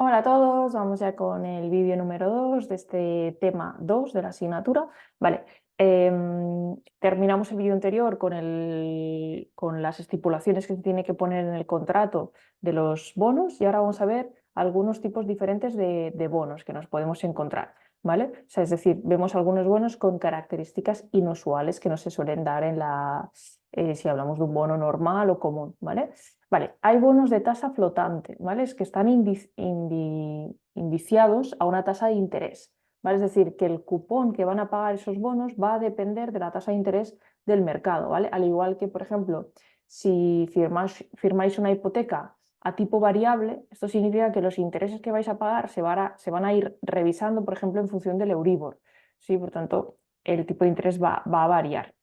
Hola a todos, vamos ya con el vídeo número 2 de este tema 2 de la asignatura. Vale, terminamos el vídeo anterior con las estipulaciones que se tiene que poner en el contrato de los bonos y ahora vamos a ver algunos tipos diferentes de bonos que nos podemos encontrar. ¿Vale? O sea, es decir, vemos algunos bonos con características inusuales que no se suelen dar si hablamos de un bono normal o común. ¿Vale? Vale, hay bonos de tasa flotante, ¿vale? Es que están indiciados a una tasa de interés, ¿vale? Es decir, que el cupón que van a pagar esos bonos va a depender de la tasa de interés del mercado, ¿vale? Al igual que, por ejemplo, si firmáis una hipoteca a tipo variable, esto significa que los intereses que vais a pagar se van a ir revisando, por ejemplo, en función del Euribor, ¿sí? Por tanto, el tipo de interés va a variar,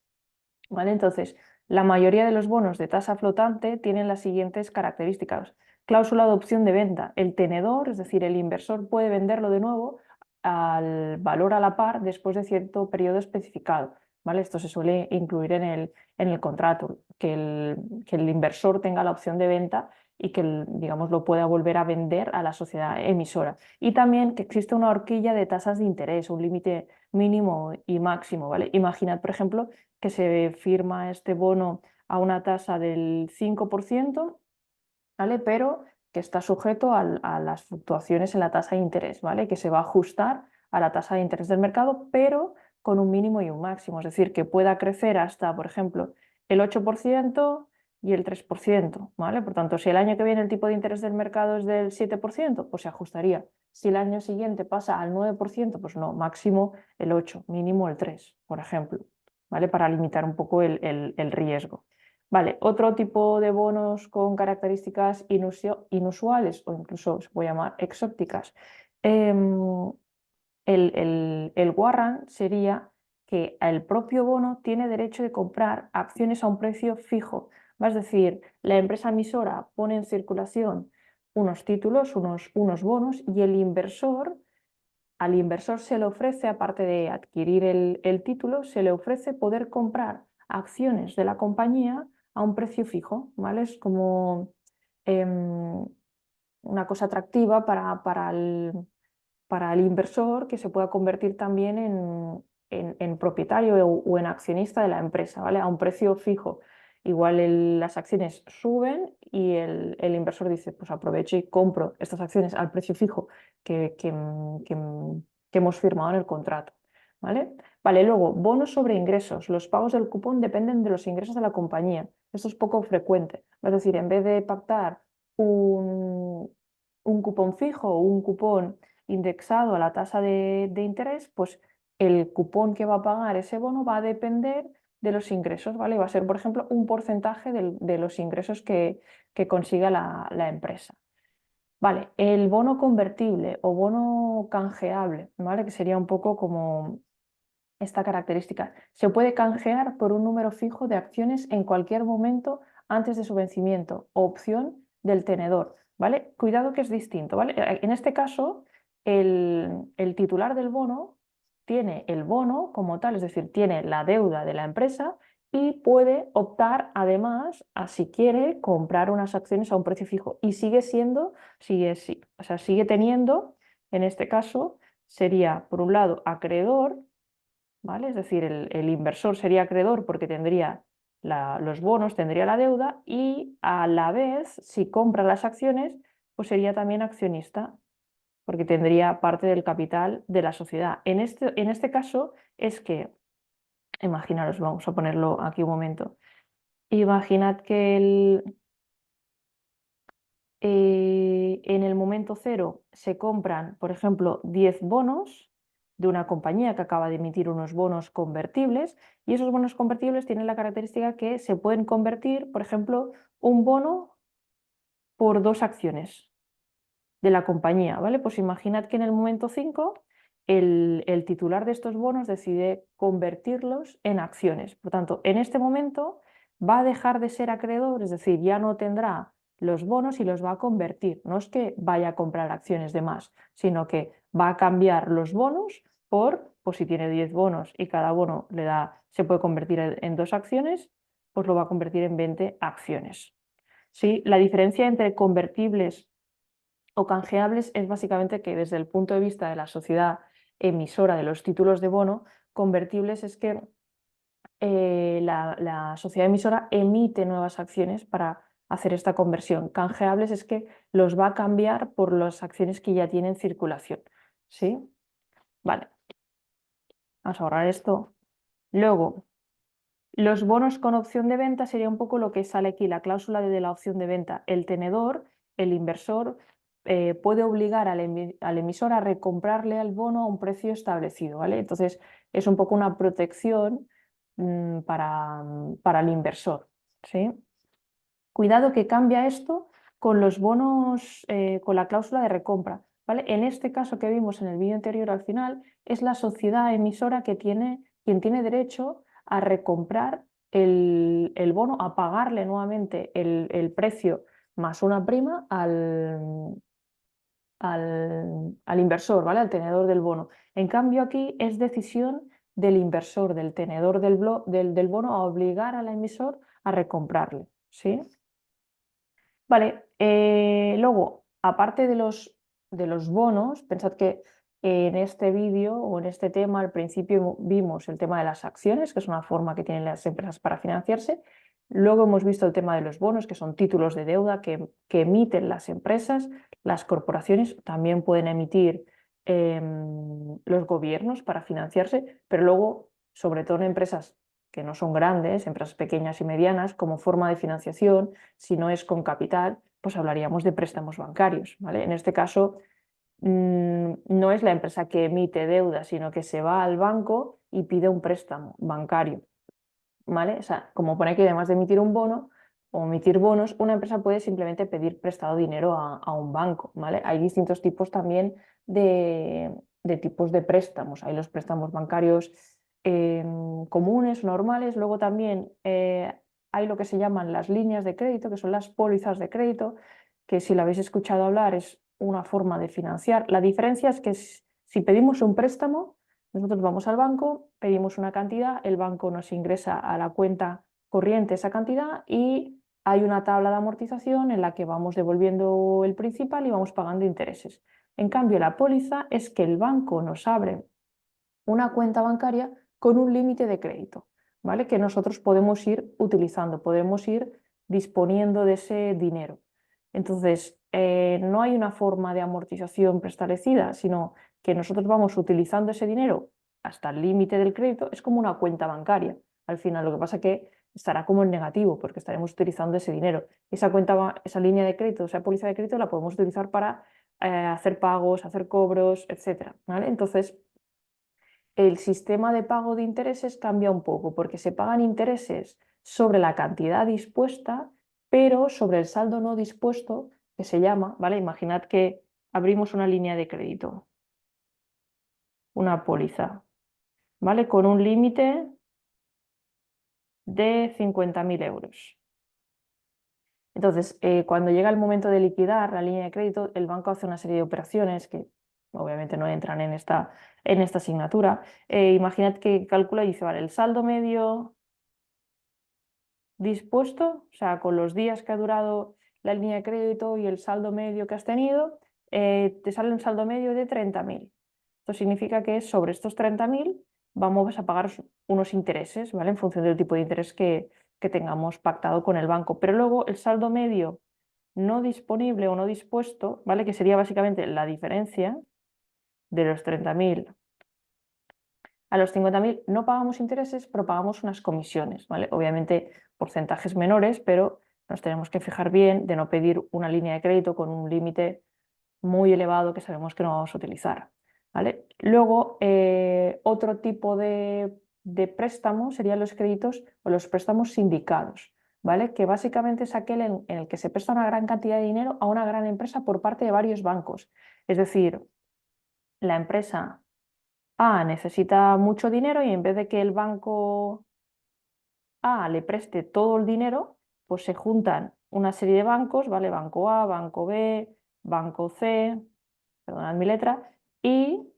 ¿vale? Entonces, la mayoría de los bonos de tasa flotante tienen las siguientes características. Cláusula de opción de venta. El tenedor, es decir, el inversor puede venderlo de nuevo al valor a la par después de cierto periodo especificado. ¿Vale? Esto se suele incluir en el contrato, que el inversor tenga la opción de venta y que, digamos, lo pueda volver a vender a la sociedad emisora. Y también que existe una horquilla de tasas de interés, un límite mínimo y máximo. ¿Vale? Imaginad, por ejemplo, que se firma este bono a una tasa del 5%, ¿vale? Pero que está sujeto a las fluctuaciones en la tasa de interés, ¿vale? Que se va a ajustar a la tasa de interés del mercado, pero con un mínimo y un máximo, es decir, que pueda crecer hasta, por ejemplo, el 8% y el 3%, ¿vale? Por tanto, si el año que viene el tipo de interés del mercado es del 7%, pues se ajustaría. Si el año siguiente pasa al 9%, pues no, máximo el 8, mínimo el 3, por ejemplo, ¿vale? Para limitar un poco el riesgo. Vale, otro tipo de bonos con características inusuales o incluso se puede llamar exóticas. Em, el warrant sería que el propio bono tiene derecho de comprar acciones a un precio fijo. Es decir, la empresa emisora pone en circulación unos títulos, unos bonos y al inversor se le ofrece, aparte de adquirir el título, se le ofrece poder comprar acciones de la compañía a un precio fijo, ¿vale? Es como em, una cosa atractiva para el inversor que se pueda convertir también en propietario o en accionista de la empresa, ¿vale? A un precio fijo. Igual las acciones suben y el inversor dice, pues aprovecho y compro estas acciones al precio fijo que hemos firmado en el contrato. ¿Vale? Vale, luego, bonos sobre ingresos. Los pagos del cupón dependen de los ingresos de la compañía. Esto es poco frecuente. Es decir, en vez de pactar un cupón fijo o un cupón indexado a la tasa de interés, pues el cupón que va a pagar ese bono va a depender de los ingresos, ¿vale? Va a ser, por ejemplo, un porcentaje de los ingresos que consiga la empresa. Vale, el bono convertible o bono canjeable, ¿vale? Que sería un poco como esta característica. Se puede canjear por un número fijo de acciones en cualquier momento antes de su vencimiento, opción del tenedor, ¿vale? Cuidado que es distinto, ¿vale? En este caso, el titular del bono tiene el bono como tal, es decir, tiene la deuda de la empresa y puede optar además a si quiere comprar unas acciones a un precio fijo y o sea, sigue teniendo, en este caso, sería por un lado acreedor, ¿vale? Es decir, el inversor sería acreedor porque tendría los bonos, tendría la deuda y a la vez, si compra las acciones, pues sería también accionista porque tendría parte del capital de la sociedad. En este caso es que, imaginaros, vamos a ponerlo aquí un momento, imaginad que en el momento cero se compran, por ejemplo, 10 bonos de una compañía que acaba de emitir unos bonos convertibles y esos bonos convertibles tienen la característica que se pueden convertir, por ejemplo, un bono por dos acciones de la compañía, ¿vale? Pues imaginad que en el momento 5 el titular de estos bonos decide convertirlos en acciones. Por tanto, en este momento va a dejar de ser acreedor, es decir, ya no tendrá los bonos y los va a convertir. No es que vaya a comprar acciones de más, sino que va a cambiar los bonos pues si tiene 10 bonos y cada bono se puede convertir en dos acciones, pues lo va a convertir en 20 acciones. ¿Sí? La diferencia entre convertibles o canjeables es básicamente que desde el punto de vista de la sociedad emisora de los títulos de bono, convertibles es que la sociedad emisora emite nuevas acciones para hacer esta conversión. Canjeables es que los va a cambiar por las acciones que ya tienen circulación. ¿Sí? Vale. Vamos a ahorrar esto. Luego, los bonos con opción de venta sería un poco lo que sale aquí, la cláusula de la opción de venta. El tenedor, el inversor, puede obligar al emisor a recomprarle al bono a un precio establecido, ¿vale? Entonces, es un poco una protección para el inversor, ¿sí? Cuidado que cambia esto con los bonos, con la cláusula de recompra, ¿vale? En este caso que vimos en el vídeo anterior al final, es la sociedad emisora quien tiene derecho a recomprar el bono, a pagarle nuevamente el precio más una prima al inversor, ¿vale? Al tenedor del bono. En cambio aquí es decisión del inversor, del tenedor del bono, a obligar al emisor a recomprarle, ¿sí? Vale, luego, aparte de los bonos, pensad que en este vídeo o en este tema al principio vimos el tema de las acciones, que es una forma que tienen las empresas para financiarse. Luego hemos visto el tema de los bonos, que son títulos de deuda que emiten las empresas. Las corporaciones también pueden emitir los gobiernos para financiarse, pero luego, sobre todo en empresas que no son grandes, empresas pequeñas y medianas, como forma de financiación, si no es con capital, pues hablaríamos de préstamos bancarios, ¿vale? En este caso, no es la empresa que emite deuda, sino que se va al banco y pide un préstamo bancario, ¿vale? O sea, como pone aquí, además de emitir un bono o emitir bonos, una empresa puede simplemente pedir prestado dinero a un banco, ¿vale? Hay distintos tipos también de tipos de préstamos. Hay los préstamos bancarios comunes, normales, luego también hay lo que se llaman las líneas de crédito, que son las pólizas de crédito, que si lo habéis escuchado hablar es una forma de financiar. La diferencia es que si pedimos un préstamo, nosotros vamos al banco, pedimos una cantidad, el banco nos ingresa a la cuenta corriente esa cantidad y hay una tabla de amortización en la que vamos devolviendo el principal y vamos pagando intereses. En cambio, la póliza es que el banco nos abre una cuenta bancaria con un límite de crédito, ¿vale? Que nosotros podemos ir utilizando, podemos ir disponiendo de ese dinero. Entonces, no hay una forma de amortización preestablecida, sino que nosotros vamos utilizando ese dinero hasta el límite del crédito, es como una cuenta bancaria. Al final, lo que pasa es que estará como en negativo, porque estaremos utilizando ese dinero. Esa línea de crédito, esa póliza de crédito, la podemos utilizar para hacer pagos, hacer cobros, etc. ¿Vale? Entonces, el sistema de pago de intereses cambia un poco, porque se pagan intereses sobre la cantidad dispuesta, pero sobre el saldo no dispuesto, que se llama, ¿vale? Imaginad que abrimos una línea de crédito, una póliza, ¿vale? Con un límite de 50.000 euros. Entonces, cuando llega el momento de liquidar la línea de crédito, el banco hace una serie de operaciones que obviamente no entran en esta asignatura. Imaginad que calcula y dice, vale, el saldo medio dispuesto, o sea, con los días que ha durado la línea de crédito y el saldo medio que has tenido, te sale un saldo medio de 30.000. Esto significa que sobre estos 30.000 vamos a pagar unos intereses, ¿vale? En función del tipo de interés que tengamos pactado con el banco. Pero luego el saldo medio no disponible o no dispuesto, ¿vale? Que sería básicamente la diferencia de los 30.000 a los 50.000 no pagamos intereses, pero pagamos unas comisiones, ¿vale? Obviamente porcentajes menores, pero nos tenemos que fijar bien de no pedir una línea de crédito con un límite muy elevado que sabemos que no vamos a utilizar, ¿vale? Luego, otro tipo de préstamo serían los créditos o los préstamos sindicados, ¿vale? Que básicamente es aquel en el que se presta una gran cantidad de dinero a una gran empresa por parte de varios bancos. Es decir, la empresa necesita mucho dinero y en vez de que el banco A le preste todo el dinero, pues se juntan una serie de bancos, ¿vale? Banco A, banco B, banco C, perdonad mi letra, y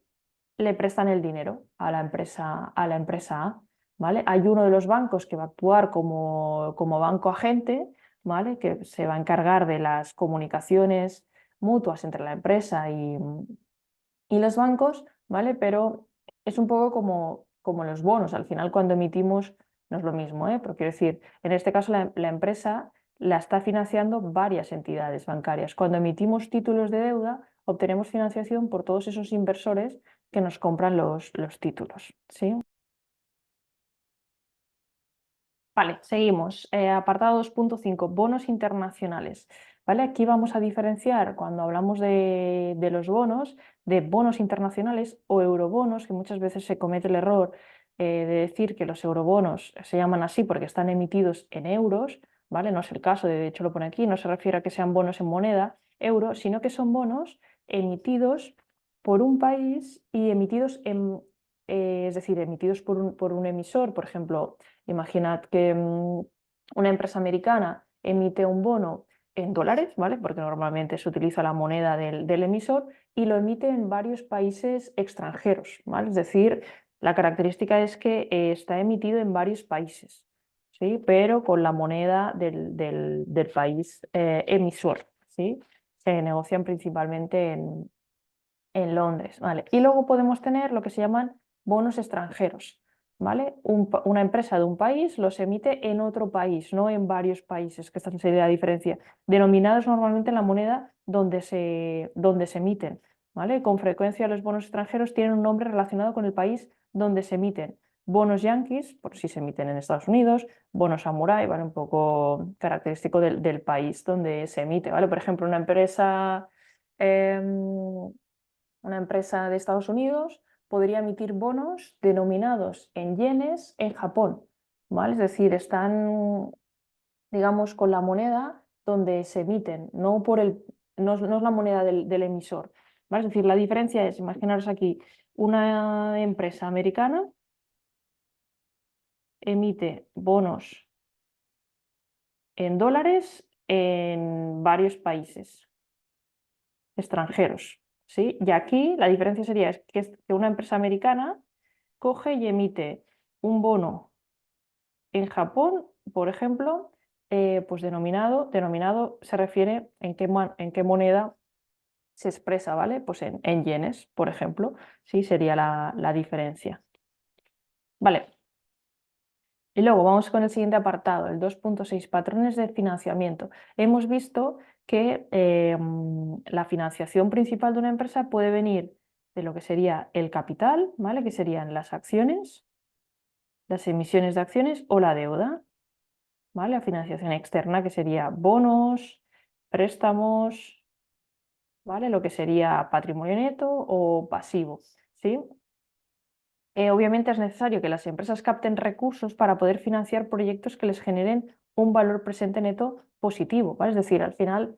le prestan el dinero a la empresa A, ¿vale? Hay uno de los bancos que va a actuar como banco agente, ¿vale? Que se va a encargar de las comunicaciones mutuas entre la empresa y los bancos, ¿vale? Pero es un poco como los bonos. Al final, cuando emitimos, no es lo mismo, ¿eh? Pero quiero decir, en este caso la empresa la está financiando varias entidades bancarias. Cuando emitimos títulos de deuda, obtenemos financiación por todos esos inversores que nos compran los títulos, ¿sí? Vale, seguimos. Apartado 2.5, bonos internacionales. ¿Vale? Aquí vamos a diferenciar cuando hablamos de los bonos, de bonos internacionales o eurobonos, que muchas veces se comete el error de decir que los eurobonos se llaman así porque están emitidos en euros, ¿vale? No es el caso, de hecho lo pone aquí, no se refiere a que sean bonos en moneda euro, sino que son bonos emitidos por un país y emitidos es decir, emitidos por un emisor, por ejemplo. Imaginad que una empresa americana emite un bono en dólares, ¿vale? Porque normalmente se utiliza la moneda del emisor y lo emite en varios países extranjeros, ¿vale? Es decir, la característica es que está emitido en varios países, ¿sí? Pero con la moneda del país emisor, ¿sí? Se negocian principalmente en Londres, ¿vale? Y luego podemos tener lo que se llaman bonos extranjeros, ¿vale? Una empresa de un país los emite en otro país, no en varios países, que esta sería la diferencia, denominados normalmente en la moneda donde se emiten, ¿vale? Con frecuencia los bonos extranjeros tienen un nombre relacionado con el país donde se emiten. Bonos yanquis, por si se emiten en Estados Unidos, bonos samurai, ¿vale? Un poco característico del país donde se emite, ¿vale? Por ejemplo, em, una empresa de Estados Unidos podría emitir bonos denominados en yenes en Japón, ¿vale? Es decir, están, digamos, con la moneda donde se emiten, no es la moneda del emisor, ¿vale? Es decir, la diferencia es, imaginaros aquí, una empresa americana emite bonos en dólares en varios países extranjeros, ¿sí? Y aquí la diferencia sería que una empresa americana coge y emite un bono en Japón, por ejemplo, pues denominado se refiere en qué moneda se expresa, ¿vale? Pues en yenes, por ejemplo, sí sería la diferencia. Vale. Y luego vamos con el siguiente apartado, el 2.6, patrones de financiamiento. Hemos visto que la financiación principal de una empresa puede venir de lo que sería el capital, ¿vale? Que serían las acciones, las emisiones de acciones o la deuda, ¿vale? La financiación externa, que sería bonos, préstamos, ¿vale? Lo que sería patrimonio neto o pasivo, ¿sí? Obviamente es necesario que las empresas capten recursos para poder financiar proyectos que les generen un valor presente neto positivo, ¿vale? Es decir, al final,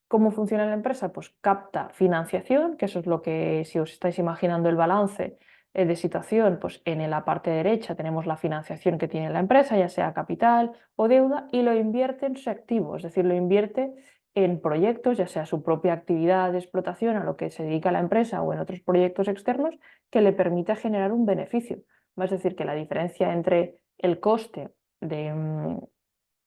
¿cómo funciona la empresa? Pues capta financiación, que eso es lo que, si os estáis imaginando el balance de situación, pues en la parte derecha tenemos la financiación que tiene la empresa, ya sea capital o deuda, y lo invierte en su activo, es decir, lo invierte en proyectos, ya sea su propia actividad de explotación a lo que se dedica la empresa o en otros proyectos externos que le permita generar un beneficio. Es decir, que la diferencia entre el coste de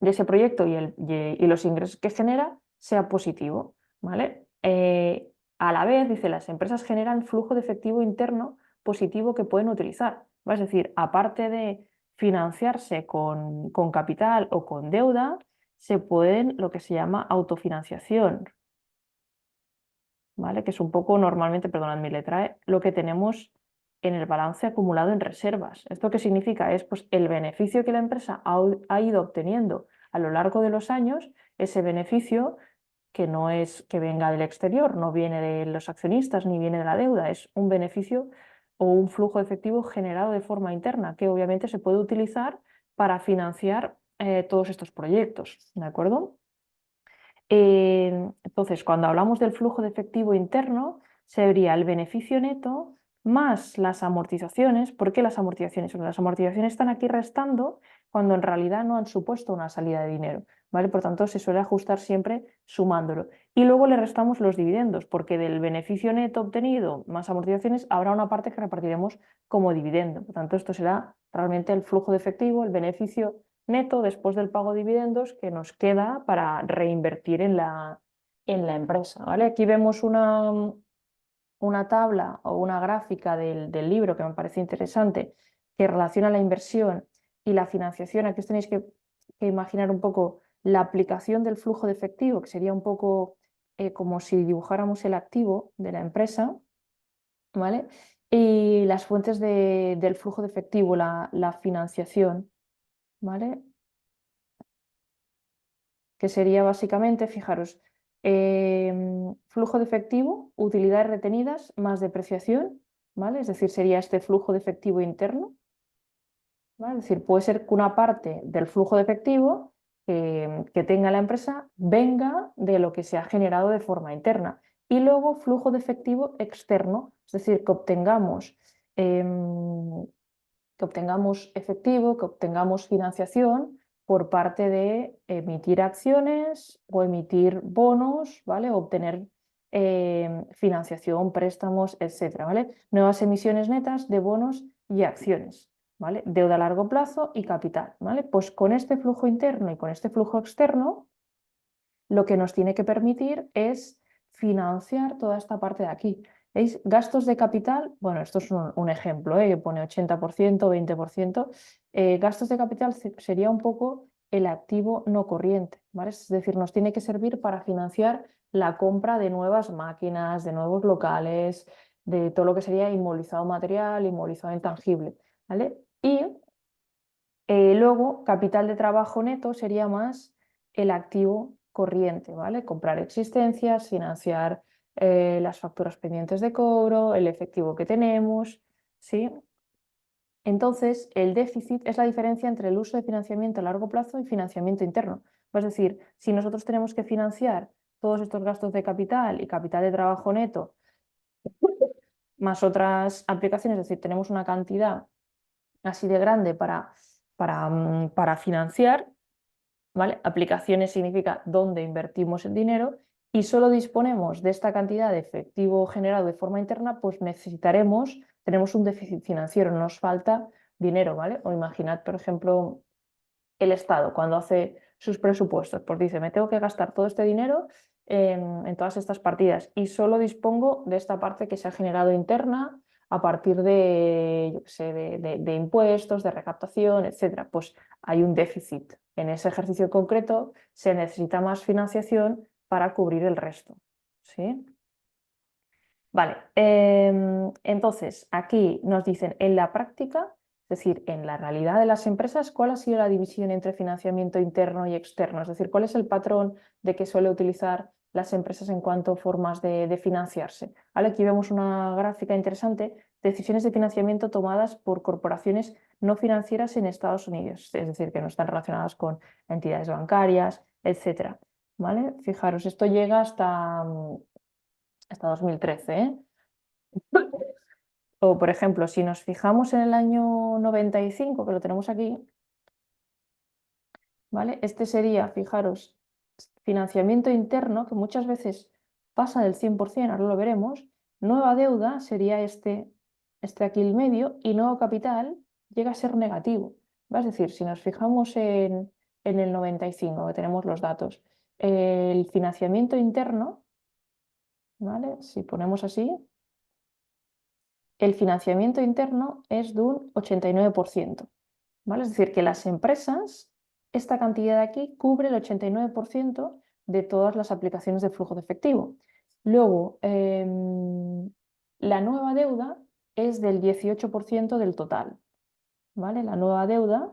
ese proyecto y los ingresos que genera sea positivo, ¿vale? A la vez, dice, las empresas generan flujo de efectivo interno positivo que pueden utilizar. Es decir, aparte de financiarse con capital o con deuda, se pueden lo que se llama autofinanciación, ¿vale? Que es un poco normalmente, perdonad mi letra, lo que tenemos en el balance acumulado en reservas. ¿Esto qué significa? Es pues, el beneficio que la empresa ha ido obteniendo a lo largo de los años, ese beneficio que no es que venga del exterior, no viene de los accionistas ni viene de la deuda, es un beneficio o un flujo de efectivo generado de forma interna, que obviamente se puede utilizar para financiar todos estos proyectos, ¿de acuerdo? Entonces, cuando hablamos del flujo de efectivo interno, sería el beneficio neto más las amortizaciones. ¿Por qué las amortizaciones? Porque las amortizaciones están aquí restando cuando en realidad no han supuesto una salida de dinero, ¿vale? Por tanto, se suele ajustar siempre sumándolo. Y luego le restamos los dividendos, porque del beneficio neto obtenido más amortizaciones habrá una parte que repartiremos como dividendo. Por tanto, esto será realmente el flujo de efectivo, el beneficio neto después del pago de dividendos que nos queda para reinvertir en la empresa, ¿vale? Aquí vemos una tabla o una gráfica del libro que me parece interesante, que relaciona la inversión y la financiación. Aquí os tenéis que imaginar un poco la aplicación del flujo de efectivo, que sería un poco como si dibujáramos el activo de la empresa, ¿vale? Y las fuentes del flujo de efectivo, la financiación, ¿vale? Que sería básicamente, fijaros, flujo de efectivo, utilidades retenidas más depreciación, ¿vale? Es decir, sería este flujo de efectivo interno, ¿vale? Es decir, puede ser que una parte del flujo de efectivo que tenga la empresa venga de lo que se ha generado de forma interna. Y luego flujo de efectivo externo, es decir, em, que obtengamos efectivo, que obtengamos financiación por parte de emitir acciones o emitir bonos, ¿vale? O obtener financiación, préstamos, etcétera, ¿vale? Nuevas emisiones netas de bonos y acciones, ¿vale? Deuda a largo plazo y capital, ¿vale? Pues con este flujo interno y con este flujo externo, lo que nos tiene que permitir es financiar toda esta parte de aquí. ¿Veis? Gastos de capital, bueno, esto es un ejemplo, que pone 80%, 20%. Gastos de capital sería un poco el activo no corriente, ¿vale? Es decir, nos tiene que servir para financiar la compra de nuevas máquinas, de nuevos locales, de todo lo que sería inmovilizado material, inmovilizado intangible, ¿vale? Y luego, capital de trabajo neto sería más el activo corriente, ¿vale? Comprar existencias, financiar las facturas pendientes de cobro, el efectivo que tenemos, ¿sí? Entonces, el déficit es la diferencia entre el uso de financiamiento a largo plazo y financiamiento interno. Es decir, si nosotros tenemos que financiar todos estos gastos de capital y capital de trabajo neto, más otras aplicaciones, es decir, tenemos una cantidad así de grande para financiar, ¿vale? Aplicaciones significa dónde invertimos el dinero y solo disponemos de esta cantidad de efectivo generado de forma interna, pues tenemos un déficit financiero, nos falta dinero, ¿vale? O imaginad, por ejemplo, el Estado cuando hace sus presupuestos, pues dice, me tengo que gastar todo este dinero en todas estas partidas y solo dispongo de esta parte que se ha generado interna a partir de, yo qué sé, de impuestos, de recaptación, etcétera. Pues hay un déficit. En ese ejercicio concreto se necesita más financiación para cubrir el resto. ¿Sí? Vale, entonces aquí nos dicen en la práctica, es decir, en la realidad de las empresas, ¿cuál ha sido la división entre financiamiento interno y externo? Es decir, ¿cuál es el patrón de que suele utilizar las empresas en cuanto a formas de financiarse? ¿Vale? Aquí vemos una gráfica interesante, decisiones de financiamiento tomadas por corporaciones no financieras en Estados Unidos, es decir, que no están relacionadas con entidades bancarias, etcétera. ¿Vale? Fijaros, esto llega hasta 2013, ¿eh? O, por ejemplo, si nos fijamos en el año 95, que lo tenemos aquí, ¿vale? Este sería, fijaros, financiamiento interno, que muchas veces pasa del 100%, ahora lo veremos. Nueva deuda sería este aquí el medio, y nuevo capital llega a ser negativo. ¿Va? Es decir, si nos fijamos en el 95, que tenemos los datos, el financiamiento interno, ¿vale? Si ponemos así, el financiamiento interno es de un 89%. ¿Vale? Es decir, que las empresas, esta cantidad de aquí cubre el 89% de todas las aplicaciones de flujo de efectivo. Luego, la nueva deuda es del 18% del total. ¿Vale? La nueva deuda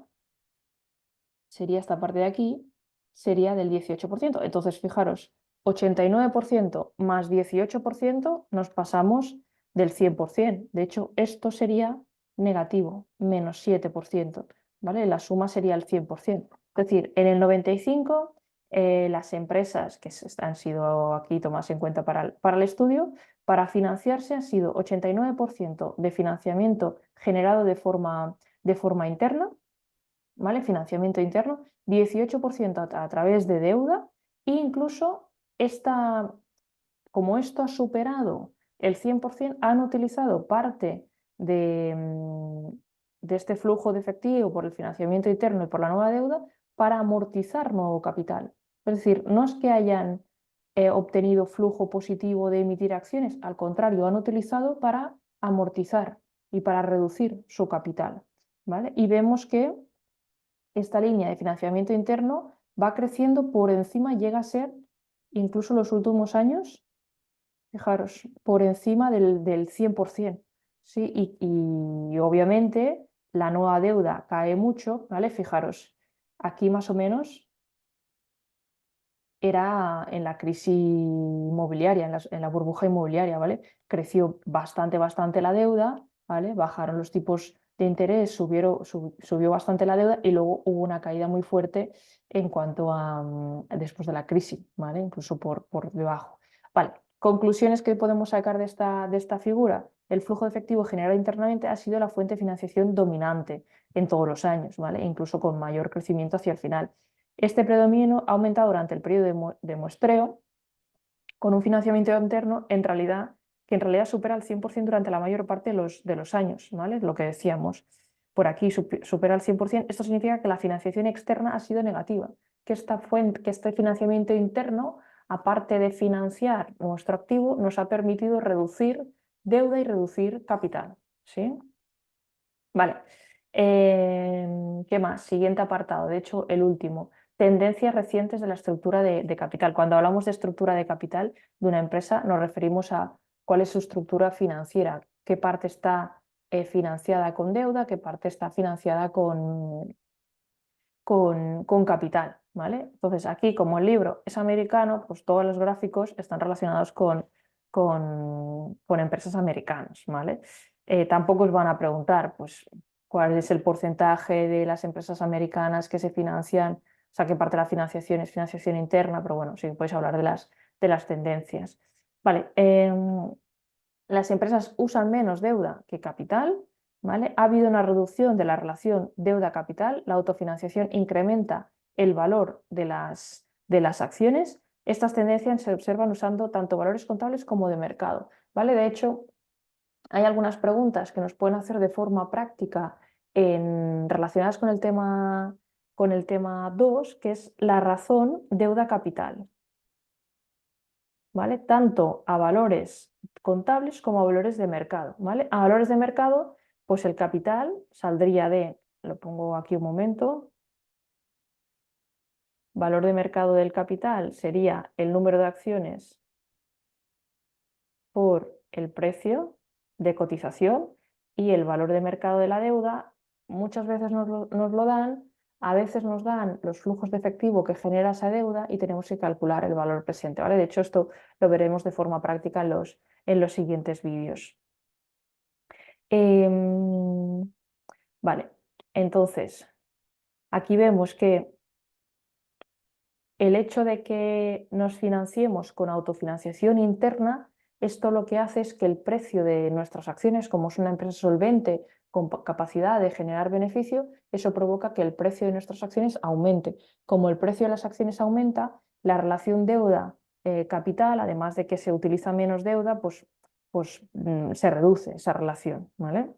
sería esta parte de aquí, sería del 18%. Entonces, fijaros, 89% más 18% nos pasamos del 100%. De hecho, esto sería negativo, menos 7%. ¿Vale? La suma sería el 100%. Es decir, en el 95, las empresas que han sido aquí tomadas en cuenta para el estudio, para financiarse han sido 89% de financiamiento generado de forma interna, ¿vale? Financiamiento interno, 18% a través de deuda e incluso como esto ha superado el 100%, han utilizado parte de este flujo de efectivo por el financiamiento interno y por la nueva deuda para amortizar nuevo capital. Es decir, no es que hayan obtenido flujo positivo de emitir acciones, al contrario, han utilizado para amortizar y para reducir su capital, ¿vale? Y vemos que esta línea de financiamiento interno va creciendo por encima, llega a ser, incluso en los últimos años, fijaros, por encima del 100%, ¿sí? Y obviamente la nueva deuda cae mucho, ¿vale? Fijaros, aquí más o menos era en la crisis inmobiliaria, en la burbuja inmobiliaria, ¿vale? Creció bastante la deuda, ¿vale? Bajaron los tipos de interés, subió bastante la deuda y luego hubo una caída muy fuerte en cuanto a después de la crisis, ¿vale? Incluso por debajo. Vale, conclusiones que podemos sacar de esta figura. El flujo de efectivo generado internamente ha sido la fuente de financiación dominante en todos los años, ¿vale? Incluso con mayor crecimiento hacia el final. Este predominio ha aumentado durante el periodo de muestreo con un financiamiento interno que en realidad supera el 100% durante la mayor parte de los años, ¿vale? Lo que decíamos, por aquí supera el 100%. Esto significa que la financiación externa ha sido negativa, que este financiamiento interno, aparte de financiar nuestro activo, nos ha permitido reducir deuda y reducir capital, ¿sí? Vale. ¿Qué más? Siguiente apartado, de hecho, el último. Tendencias recientes de la estructura de capital. Cuando hablamos de estructura de capital de una empresa, nos referimos a cuál es su estructura financiera, qué parte está financiada con deuda, qué parte está financiada con capital, ¿vale? Entonces, aquí, como el libro es americano, pues todos los gráficos están relacionados con empresas americanas, ¿vale? Tampoco os van a preguntar, pues, cuál es el porcentaje de las empresas americanas que se financian, o sea, qué parte de la financiación es financiación interna, pero bueno, sí podéis hablar de las tendencias. Vale, las empresas usan menos deuda que capital, ¿vale? Ha habido una reducción de la relación deuda-capital, la autofinanciación incrementa el valor de las acciones. Estas tendencias se observan usando tanto valores contables como de mercado, ¿vale? De hecho, hay algunas preguntas que nos pueden hacer de forma práctica relacionadas con el tema 2, que es la razón deuda-capital, ¿vale? Tanto a valores contables como a valores de mercado, ¿vale? A valores de mercado, pues el capital saldría lo pongo aquí un momento, valor de mercado del capital sería el número de acciones por el precio de cotización y el valor de mercado de la deuda muchas veces nos lo dan, a veces nos dan los flujos de efectivo que genera esa deuda y tenemos que calcular el valor presente, ¿vale? De hecho, esto lo veremos de forma práctica en los siguientes vídeos. Vale, entonces, aquí vemos que el hecho de que nos financiemos con autofinanciación interna, esto lo que hace es que el precio de nuestras acciones, como es una empresa solvente con capacidad de generar beneficio, eso provoca que el precio de nuestras acciones aumente. Como el precio de las acciones aumenta, la relación deuda-capital, además de que se utiliza menos deuda, pues se reduce esa relación, ¿vale?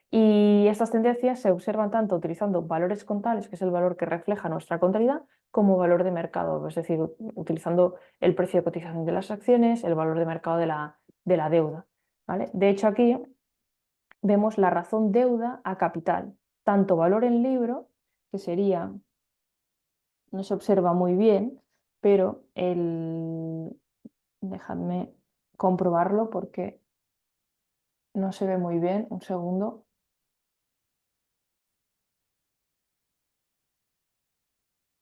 Y estas tendencias se observan tanto utilizando valores contables, que es el valor que refleja nuestra contabilidad, como valor de mercado, es decir, utilizando el precio de cotización de las acciones, el valor de mercado de la deuda, ¿vale? De hecho, aquí vemos la razón deuda a capital, tanto valor en libro, que sería, no se observa muy bien, pero dejadme comprobarlo porque no se ve muy bien, un segundo.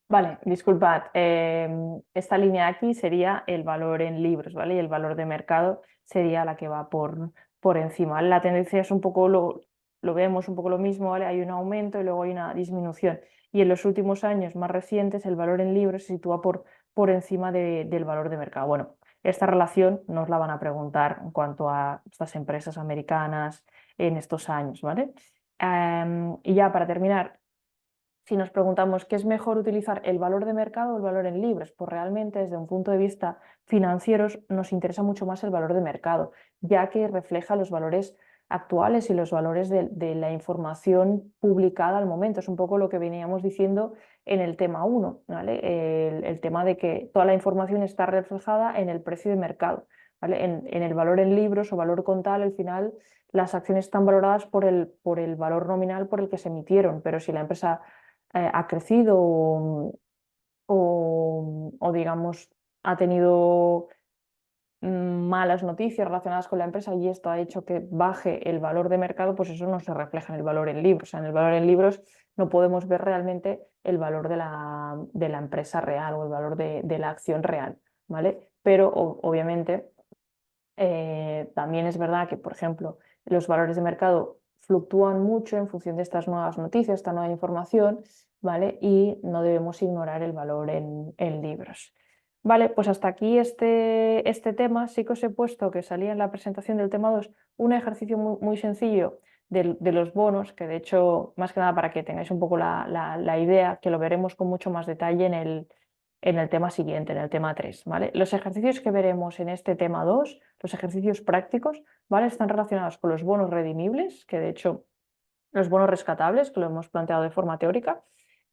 Vale, disculpad. Esta línea de aquí sería el valor en libros, ¿vale? Y el valor de mercado sería la que va por encima, ¿vale? La tendencia es un poco, lo vemos un poco lo mismo, ¿vale? Hay un aumento y luego hay una disminución. Y en los últimos años más recientes, el valor en libros se sitúa por encima del valor de mercado. Bueno, esta relación nos la van a preguntar en cuanto a estas empresas americanas en estos años, ¿vale? Y ya para terminar, si nos preguntamos qué es mejor utilizar el valor de mercado o el valor en libras, pues realmente desde un punto de vista financiero nos interesa mucho más el valor de mercado, ya que refleja los valores actuales y los valores de la información publicada al momento. Es un poco lo que veníamos diciendo en el tema 1, ¿vale? El tema de que toda la información está reflejada en el precio de mercado, ¿vale? En el valor en libros o valor contable, al final las acciones están valoradas por el valor nominal por el que se emitieron, pero si la empresa ha crecido o digamos ha tenido malas noticias relacionadas con la empresa y esto ha hecho que baje el valor de mercado, pues eso no se refleja en el valor en libros. O sea, en el valor en libros no podemos ver realmente el valor de la empresa real o el valor de la acción real, ¿vale? Pero obviamente también es verdad que, por ejemplo, los valores de mercado fluctúan mucho en función de estas nuevas noticias, esta nueva información, ¿vale? Y no debemos ignorar el valor en libros. Vale, pues hasta aquí este tema. Sí que os he puesto que salía en la presentación del tema 2 un ejercicio muy sencillo de los bonos, que de hecho, más que nada para que tengáis un poco la idea, que lo veremos con mucho más detalle en el tema siguiente, en el tema 3, ¿vale? Los ejercicios que veremos en este tema 2, los ejercicios prácticos, ¿vale? Están relacionados con los bonos redimibles, que de hecho los bonos rescatables, que lo hemos planteado de forma teórica,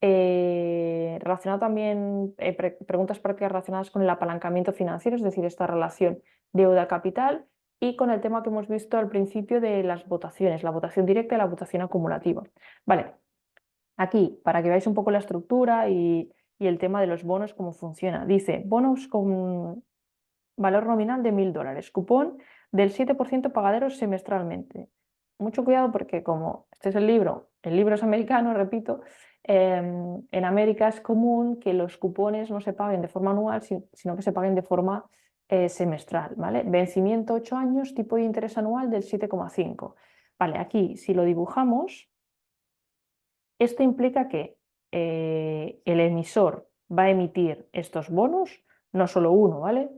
relacionado también preguntas prácticas relacionadas con el apalancamiento financiero, es decir, esta relación deuda-capital, y con el tema que hemos visto al principio de las votaciones, la votación directa y la votación acumulativa. Vale, aquí, para que veáis un poco la estructura y el tema de los bonos, cómo funciona. Dice, bonos con valor nominal de $1000, cupón del 7% pagaderos semestralmente. Mucho cuidado porque como este es el libro es americano, repito, en América es común que los cupones no se paguen de forma anual, sino que se paguen de forma semestral, ¿vale? Vencimiento 8 años, tipo de interés anual del 7,5. Vale, aquí si lo dibujamos, esto implica que el emisor va a emitir estos bonos, no solo uno, ¿vale?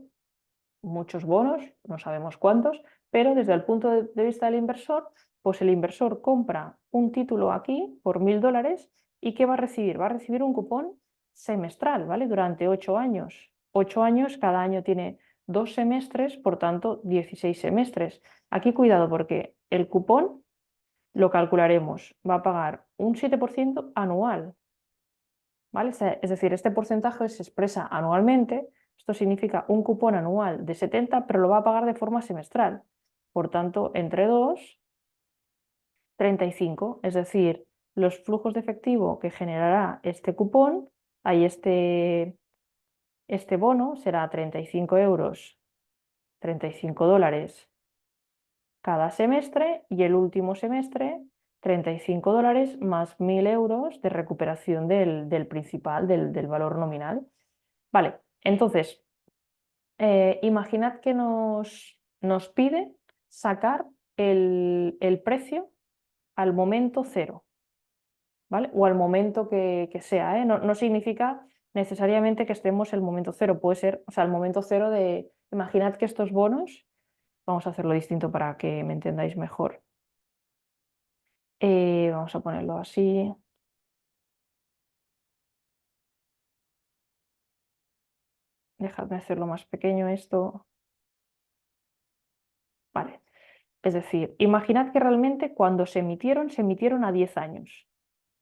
Muchos bonos, no sabemos cuántos, pero desde el punto de vista del inversor, pues el inversor compra un título aquí por $1000 y ¿qué va a recibir? Va a recibir un cupón semestral, ¿vale? Durante 8 años. 8 años, cada año tiene 2 semestres, por tanto 16 semestres. Aquí cuidado porque el cupón lo calcularemos, va a pagar un 7% anual, ¿vale? Es decir, este porcentaje se expresa anualmente, esto significa un cupón anual de 70, pero lo va a pagar de forma semestral. Por tanto, entre 2, 35, es decir, los flujos de efectivo que generará este cupón, ahí este bono será 35 euros, $35 cada semestre y el último semestre $35 más 1000 euros de recuperación del principal, del valor nominal. Vale, entonces, imaginad que nos pide sacar el precio al momento cero, ¿vale? O al momento que sea, ¿eh? No significa necesariamente que estemos el momento cero, puede ser, o sea, el momento cero de, imaginad que estos bonos, vamos a hacerlo distinto para que me entendáis mejor. Vamos a ponerlo así. Dejadme hacerlo más pequeño esto. Vale. Es decir, imaginad que realmente cuando se emitieron a 10 años.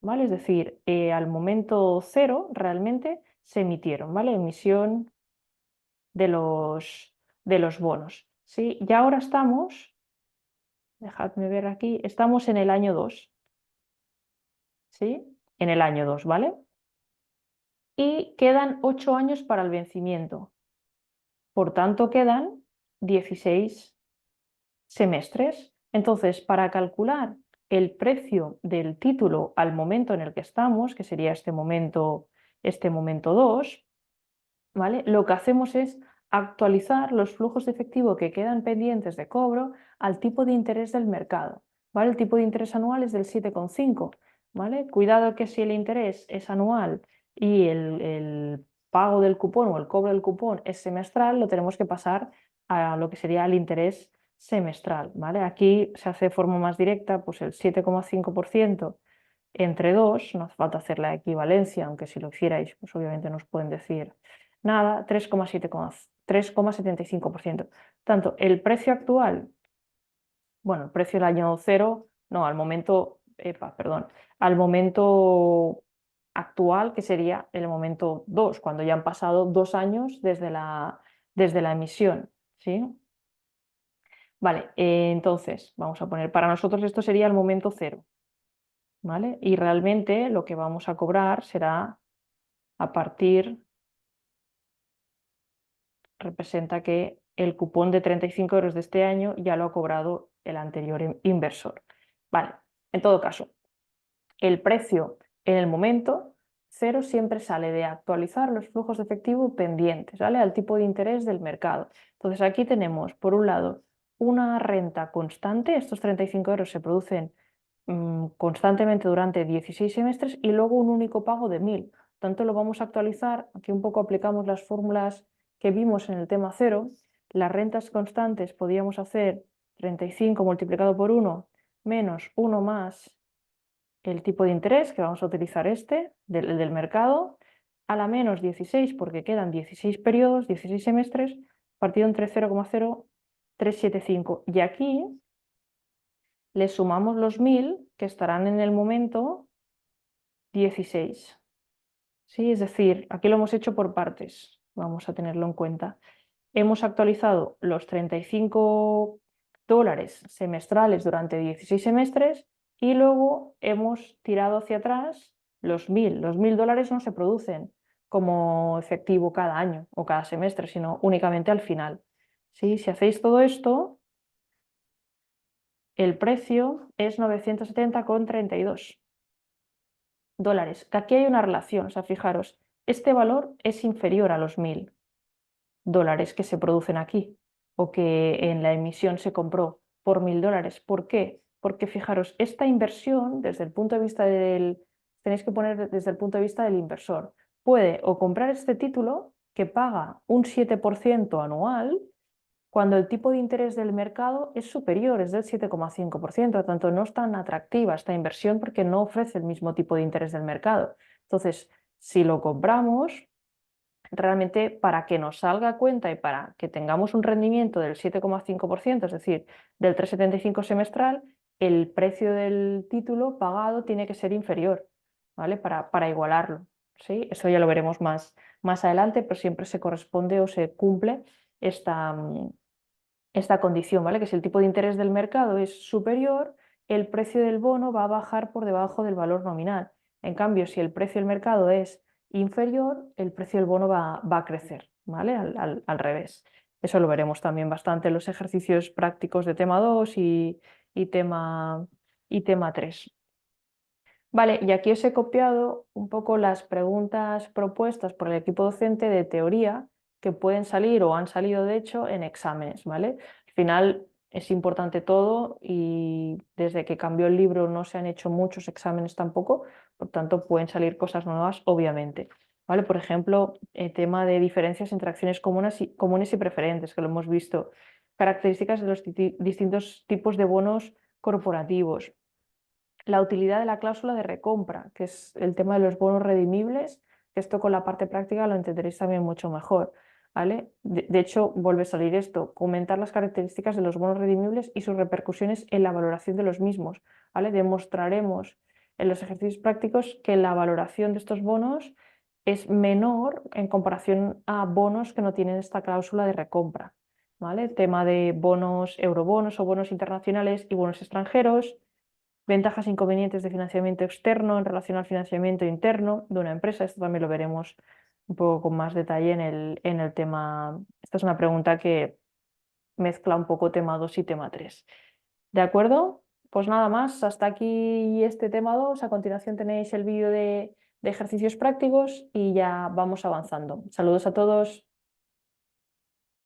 ¿Vale? Es decir, al momento cero realmente se emitieron, ¿vale? Emisión de los bonos. ¿Sí? Y ahora estamos, dejadme ver aquí, estamos en el año 2, ¿sí? En el año 2, ¿vale? Y quedan 8 años para el vencimiento. Por tanto, quedan 16 semestres. Entonces, para calcular el precio del título al momento en el que estamos, que sería este momento 2, ¿vale? Lo que hacemos es actualizar los flujos de efectivo que quedan pendientes de cobro al tipo de interés del mercado, ¿vale? El tipo de interés anual es del 7,5, ¿vale? Cuidado que si el interés es anual y el pago del cupón o el cobro del cupón es semestral, lo tenemos que pasar a lo que sería el interés semestral, ¿vale? Aquí se hace de forma más directa, pues el 7,5% entre 2, no hace falta hacer la equivalencia, aunque si lo hicierais, pues obviamente nos pueden decir nada, 3,75%. Tanto el precio actual bueno, el precio del año 0, no, al momento, perdón, al momento actual, que sería el momento 2, cuando ya han pasado 2 años desde la emisión, ¿sí? Vale, entonces, vamos a poner, para nosotros esto sería el momento 0, ¿vale? Y realmente lo que vamos a cobrar será a partir, representa que el cupón de 35 euros de este año ya lo ha cobrado el anterior inversor. Vale, en todo caso, el precio en el momento 0 siempre sale de actualizar los flujos de efectivo pendientes, ¿vale? Al tipo de interés del mercado. Entonces aquí tenemos, por un lado, una renta constante, estos 35 euros se producen constantemente durante 16 semestres y luego un único pago de 1000. Tanto lo vamos a actualizar, aquí un poco aplicamos las fórmulas que vimos en el tema 0. Las rentas constantes podíamos hacer 35 multiplicado por 1 menos 1 más el tipo de interés, que vamos a utilizar este, del mercado, a la menos 16, porque quedan 16 periodos, 16 semestres, partido entre 0,0375. Y aquí le sumamos los 1000 que estarán en el momento 16. ¿Sí? Es decir, aquí lo hemos hecho por partes, vamos a tenerlo en cuenta. Hemos actualizado los 35 dólares semestrales durante 16 semestres y luego hemos tirado hacia atrás los 1000. Los 1000 dólares no se producen como efectivo cada año o cada semestre, sino únicamente al final. ¿Sí? Si hacéis todo esto, el precio es 970,32 dólares. Que aquí hay una relación, o sea, fijaros, este valor es inferior a los 1000 dólares que se producen aquí o que en la emisión se compró por 1000 dólares. ¿Por qué? Porque fijaros, esta inversión desde el punto de vista tenéis que poner desde el punto de vista del inversor. Puede o comprar este título que paga un 7% anual cuando el tipo de interés del mercado es superior, es del 7,5%, por tanto no es tan atractiva esta inversión porque no ofrece el mismo tipo de interés del mercado. Entonces, si lo compramos, realmente para que nos salga a cuenta y para que tengamos un rendimiento del 7,5%, es decir, del 3,75 semestral, el precio del título pagado tiene que ser inferior, ¿vale? Para igualarlo, ¿sí? Eso ya lo veremos más adelante, pero siempre se corresponde o se cumple esta condición, ¿vale? Que si el tipo de interés del mercado es superior, el precio del bono va a bajar por debajo del valor nominal. En cambio, si el precio del mercado es inferior, el precio del bono va a crecer, ¿vale? Al revés. Eso lo veremos también bastante en los ejercicios prácticos de tema 2 y tema 3. Vale, y aquí os he copiado un poco las preguntas propuestas por el equipo docente de teoría que pueden salir o han salido de hecho en exámenes, ¿vale? Al final es importante todo y desde que cambió el libro no se han hecho muchos exámenes tampoco, por tanto pueden salir cosas nuevas, obviamente. ¿Vale? Por ejemplo, el tema de diferencias entre acciones comunes y preferentes, que lo hemos visto, características de los distintos tipos de bonos corporativos, la utilidad de la cláusula de recompra, que es el tema de los bonos redimibles, que esto con la parte práctica lo entenderéis también mucho mejor, ¿vale? De hecho, vuelve a salir esto, comentar las características de los bonos redimibles y sus repercusiones en la valoración de los mismos, ¿vale? Demostraremos en los ejercicios prácticos que la valoración de estos bonos es menor en comparación a bonos que no tienen esta cláusula de recompra, ¿vale? El tema de bonos, eurobonos o bonos internacionales y bonos extranjeros. Ventajas e inconvenientes de financiamiento externo en relación al financiamiento interno de una empresa. Esto también lo veremos un poco con más detalle en el tema. Esta es una pregunta que mezcla un poco tema 2 y tema 3. ¿De acuerdo? Pues nada más, hasta aquí este tema 2. A continuación tenéis el vídeo de ejercicios prácticos y ya vamos avanzando. Saludos a todos.